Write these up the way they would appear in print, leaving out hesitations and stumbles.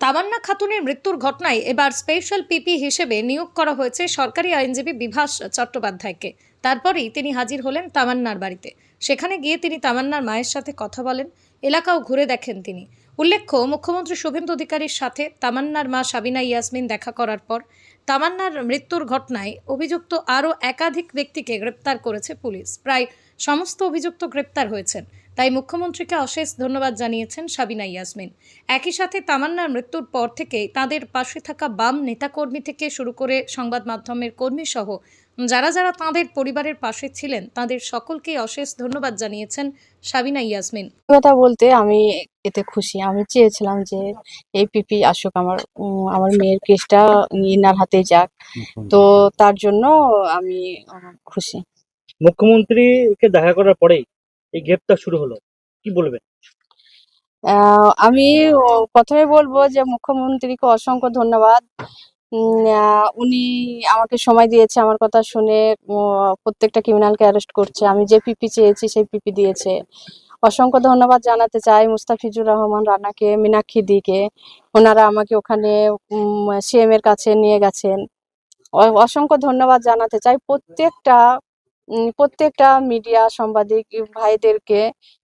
তামান্না খাতুনের মৃত্যুর ঘটনায় এবার স্পেশাল পিপি হিসেবে নিয়োগ করা হয়েছে সরকারি আইনজীবী বিভাস চট্টোপাধ্যায়কে। তারপরেই তিনি হাজির হলেন তামান্নার বাড়িতে। সেখানে গিয়ে তিনি তামান্নার মায়ের সাথে কথা বলেন, এলাকাও ঘুরে দেখেন তিনি। উল্লেখ্য, মুখ্যমন্ত্রী শুভেন্দু অধিকারীর সাথে তামান্নার মা সাবিনা ইয়াসমিন দেখা করার পর তামান্নার মৃত্যুর ঘটনায় অভিযুক্ত আরও একাধিক ব্যক্তিকে গ্রেপ্তার করেছে পুলিশ। প্রায় সমস্ত অভিযুক্ত গ্রেপ্তার হয়েছেন। তাই মুখ্যমন্ত্রীকে অশেষ ধন্যবাদ জানিয়েছেন সাবিনা ইয়াসমিন। একই সাথে তামান্নার মৃত্যুর পর থেকে তাদের পাশে থাকা বাম নেতাকর্মী থেকে শুরু করে সংবাদ মাধ্যমের কর্মী সহ যারা যারা তাঁদের পরিবারের পাশে ছিলেন তাদের সকলকে অশেষ ধন্যবাদ জানিয়েছেন সাবিনা ইয়াসমিন। কথা বলতে আমি এতে খুশি। আমি চেয়েছিলাম যে এই পিপি আসুক, আমার মেয়ের কেসটা ইনার হাতে যাক, তো তার জন্য আমি খুশি। মুখ্যমন্ত্রীকে দেখা করার পরেই এই গ্রেপ্তার শুরু হলো, কি বলবেন? আমি প্রথমে বলবো যে মুখ্যমন্ত্রীকে অসংখ্য ধন্যবাদ। উনি আমাকে সময় দিয়েছে, আমার কথা শুনে প্রত্যেকটা ক্রিমিনালকে অ্যারেস্ট করছে। আমি যে পিপি চেয়েছি সেই পিপি দিয়েছে। অসংখ্য ধন্যবাদ জানাতে চাই মুস্তাফিজুর রহমান রানাকে, মীনাক্ষী দিকে। ওনারা আমাকে ওখানে সিএম এর কাছে নিয়ে গেছেন। অসংখ্য ধন্যবাদ জানাতে চাই প্রত্যেকটা মিডিয়া সাংবাদিক ভাইদেরকে,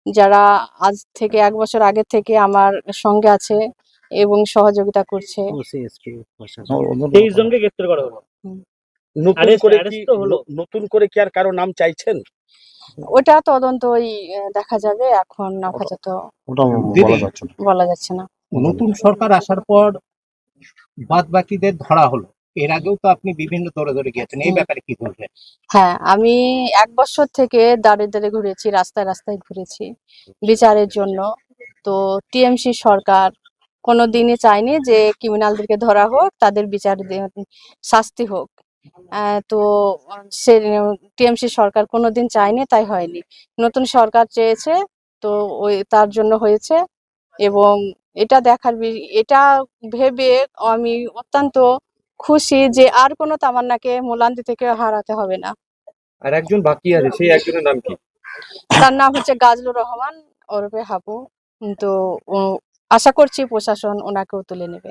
যারা আজ থেকে 1 বছর আগে থেকে আমার সঙ্গে আছে এবং সহযোগিতা করছে। এই জঙ্গে গ্রেপ্তার করা হলো। নতুন করে কি আর কারো নাম চাইছেন? ওটা তদন্তই দেখা যাবে, এখন আপাতত বলা যাচ্ছে না। নতুন সরকার আসার পর বাদ বাকিদের ধরা হলো, এর আগেও তো আপনি বিভিন্ন দৌড়ে গিয়েছেন, এই ব্যাপারে কি বলবেন? হ্যাঁ, আমি 1 বছর থেকে দাঁড়ে দাঁড়ে ঘুরেছি, রাস্তায় রাস্তায় ঘুরেছি বিচারের জন্য। তো টিএমসি সরকার কোনোদিনই চায়নি যে ক্রিমিনালদেরকে ধরা হোক, তাদের বিচার শাস্তি হোক। তো সে টিএমসি সরকার কোনোদিন চায়নি, তাই হয়নি। নতুন সরকার চেয়েছে, তো তার জন্য হয়েছে। এবং এটা ভেবে আমি অত্যন্ত খুশি যে আর কোনো তামান্নাকে মোলান্দি থেকে হারাতে হবে না। আর একজন বাকি আছে, সেই একজনের নাম কি? তার নাম হচ্ছে গাজলুর রহমান ওরফে হাবু। তো আশা করছি প্রশাসন ওনাকেও তুলে নেবে।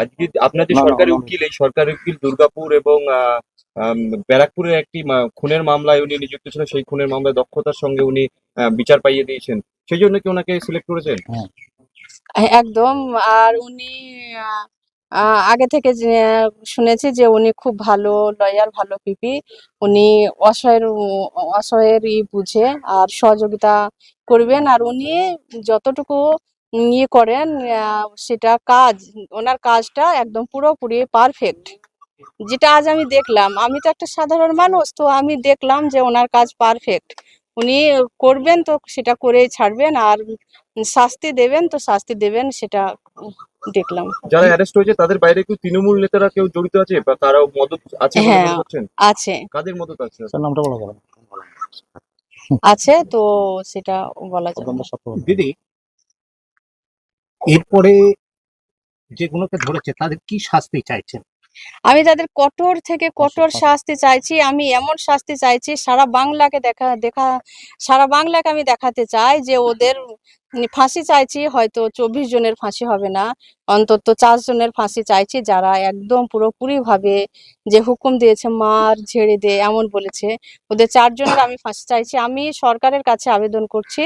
আজকে আপনার যে সরকারি উকিল, এই সরকারি উকিল দুর্গাপুর এবং ব্যারাকপুরের একটি খুনের মামলায় উনি নিযুক্ত ছিলেন, সেই খুনের মামলায় দক্ষতার সঙ্গে উনি বিচার পাইয়ে দিয়েছেন, সেই জন্য কি ওনাকে সিলেক্ট করেছেন? একদম। আর উনি আগে থেকে শুনেছি যে উনি খুব ভালো লয়ার, ভালো পিপি। উনি অসহায়ের বুঝে আর সহযোগিতা করবেন। আর উনি যতটুকু করেন সেটা ওনার কাজটা একদম পুরোপুরি পারফেক্ট। যেটা আজ আমি দেখলাম, আমি তো একটা সাধারণ মানুষ, তো আমি দেখলাম যে ওনার কাজ পারফেক্ট। উনি করবেন তো সেটা করেই ছাড়বেন, আর শাস্তি দেবেন সেটা দেখলাম। যারা অ্যারেস্ট হয়েছে তাদের বাইরে কি তৃণমূল নেতারা কেউ জড়িত আছে বা তারাও মদত আছে বলে মনে করছেন? আছে। কাদের মদত আছে? নামটা বলা যাবে আছে, তো সেটা বলা যাবে না। দিদি, এরপরে যেগুলোকে ধরেছে তাদের কি শাস্তি চাইছেন? আমি তাদের কঠোর থেকে কঠোর শাস্তি চাইছি। আমি এমন শাস্তি চাইছি সারা বাংলাকে আমি দেখাতে চাই যে ওদের ফাঁসি চাইছি। হয়তো 24 জনের ফাঁসি হবে না, অন্তত 4 জনের ফাঁসি চাইছি, যারা একদম পুরোপুরি ভাবে যে হুকুম দিয়েছে মার ঝেড়ে দে এমন বলেছে, ওদের 4 জনের আমি ফাঁসি চাইছি। আমি সরকারের কাছে আবেদন করছি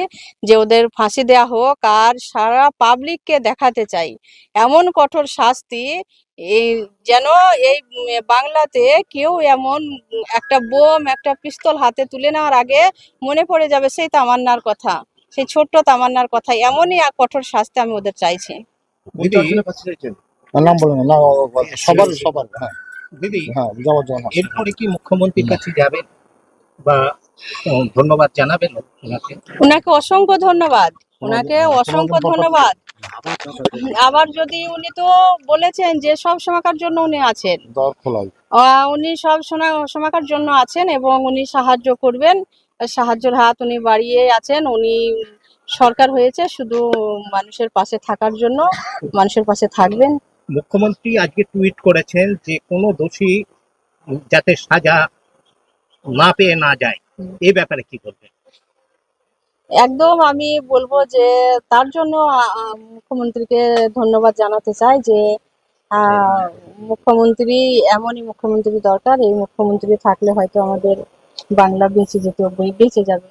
যে ওদের ফাঁসি দেয়া হোক, আর সারা পাবলিককে দেখাতে চাই এমন কঠোর শাস্তি যেন এই বাংলাতে কেউ এমন একটা বোম, একটা পিস্তল হাতে তুলে নেওয়ার আগে মনে পড়ে যাবে সেই তামান্নার কথা, সেই ছোট্ট তামান্নার কথা। এমনই কঠোর শাস্তি আমি ওদের চাইছি। দিদি, এরপরে কি মুখ্যমন্ত্রীর কাছে যাবেন বা ধন্যবাদ জানাবেন ওনাকে অসংখ্য ধন্যবাদ, অসংখ্য ধন্যবাদ। আবার যদি উনি তো বলেছেন যে সব সময়কার জন্য উনি আছেন, উনি সব সময়কার জন্য আছেন এবং উনি সাহায্য করবেন, সাহায্যের হাত উনি বাড়িয়ে আছেন। উনি সরকার হয়েছে শুধু মানুষের পাশে থাকার জন্য, মানুষের পাশে থাকবেন। মুখ্যমন্ত্রী আজকে টুইট করেছেন যে কোনো দোষী যাতে সাজা না পেয়ে না যায়, এই ব্যাপারে কি বলবেন? একদম আমি বলবো যে তার জন্য মুখ্যমন্ত্রীকে ধন্যবাদ জানাতে চাই যে আহ, মুখ্যমন্ত্রী এমনই মুখ্যমন্ত্রী দরকার। এই মুখ্যমন্ত্রী থাকলে হয়তো আমাদের বাংলা বেঁচে যেত, বেঁচে যাবে।